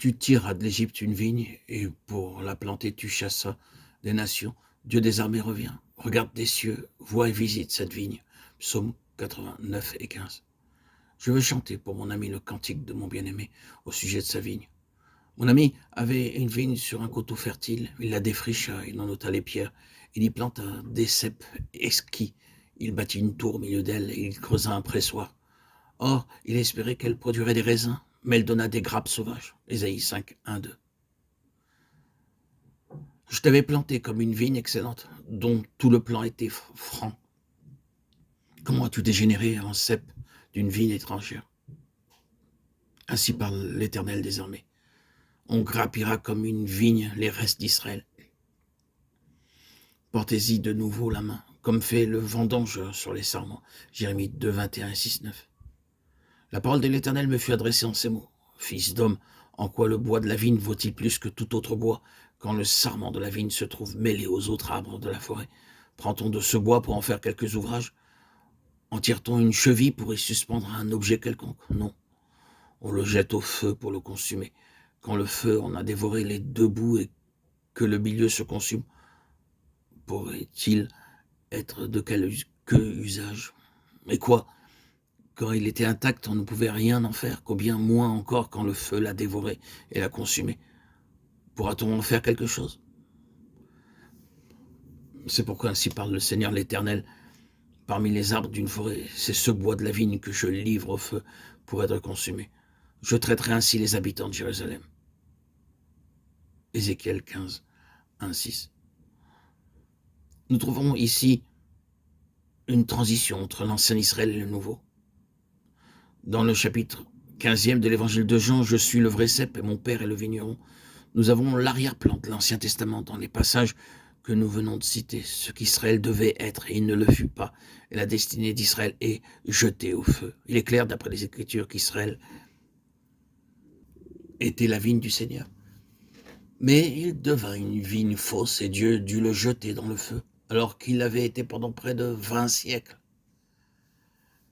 Tu tireras de l'Égypte une vigne, et pour la planter, tu chassas des nations. Dieu des armées revient. Regarde des cieux, vois et visite cette vigne. Psaume 89 et 15. Je veux chanter pour mon ami le cantique de mon bien-aimé au sujet de sa vigne. Mon ami avait une vigne sur un coteau fertile. Il la défricha, il en ôta les pierres. Il y planta des cèpes exquis. Il bâtit une tour au milieu d'elle et il creusa un pressoir. Or, il espérait qu'elle produirait des raisins, mais elle donna des grappes sauvages. Ésaïe 5, 1, 2. Je t'avais planté comme une vigne excellente, dont tout le plan était franc. Comment as-tu dégénéré en cep d'une vigne étrangère? Ainsi parle l'Éternel des armées. On grappira comme une vigne les restes d'Israël. Portez-y de nouveau la main, comme fait le vendangeur sur les sarments. Jérémie 2, 21 et 6, 9. La parole de l'Éternel me fut adressée en ces mots. Fils d'homme, en quoi le bois de la vigne vaut-il plus que tout autre bois, quand le sarment de la vigne se trouve mêlé aux autres arbres de la forêt? Prend-on de ce bois pour en faire quelques ouvrages? En tire-t-on une cheville pour y suspendre un objet quelconque? Non. On le jette au feu pour le consumer. Quand le feu en a dévoré les deux bouts et que le milieu se consume, pourrait-il être de quelque usage? Mais quoi? Quand il était intact, on ne pouvait rien en faire, combien moins encore quand le feu l'a dévoré et l'a consumé. Pourra-t-on en faire quelque chose? C'est pourquoi ainsi parle le Seigneur l'Éternel. Parmi les arbres d'une forêt, c'est ce bois de la vigne que je livre au feu pour être consumé. Je traiterai ainsi les habitants de Jérusalem. Ézéchiel 15, 1, 6. Nous trouvons ici une transition entre l'ancien Israël et le nouveau. Dans le chapitre 15e de l'évangile de Jean, je suis le vrai cep et mon père est le vigneron. Nous avons l'arrière-plan de l'Ancien Testament dans les passages que nous venons de citer, ce qu'Israël devait être et il ne le fut pas, et la destinée d'Israël est jetée au feu. Il est clair d'après les Écritures qu'Israël était la vigne du Seigneur. Mais il devint une vigne fausse et Dieu dut le jeter dans le feu, alors qu'il avait été pendant près de 20 siècles.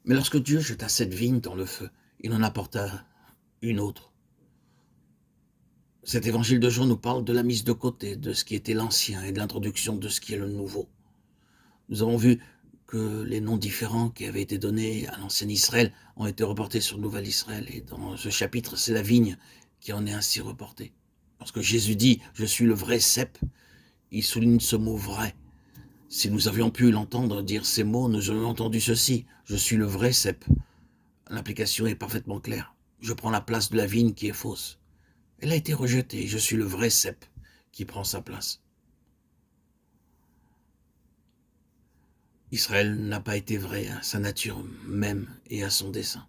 Mais lorsque Dieu jeta cette vigne dans le feu, il en apporta une autre. Cet évangile de Jean nous parle de la mise de côté de ce qui était l'ancien et de l'introduction de ce qui est le nouveau. Nous avons vu que les noms différents qui avaient été donnés à l'ancien Israël ont été reportés sur le nouvel Israël. Et dans ce chapitre, c'est la vigne qui en est ainsi reportée. Lorsque Jésus dit « Je suis le vrai cep », il souligne ce mot « vrai ». Si nous avions pu l'entendre dire ces mots, nous aurions entendu ceci « Je suis le vrai cep ». L'implication est parfaitement claire. Je prends la place de la vigne qui est fausse. Elle a été rejetée. Je suis le vrai cep qui prend sa place. Israël n'a pas été vrai à sa nature même et à son dessein.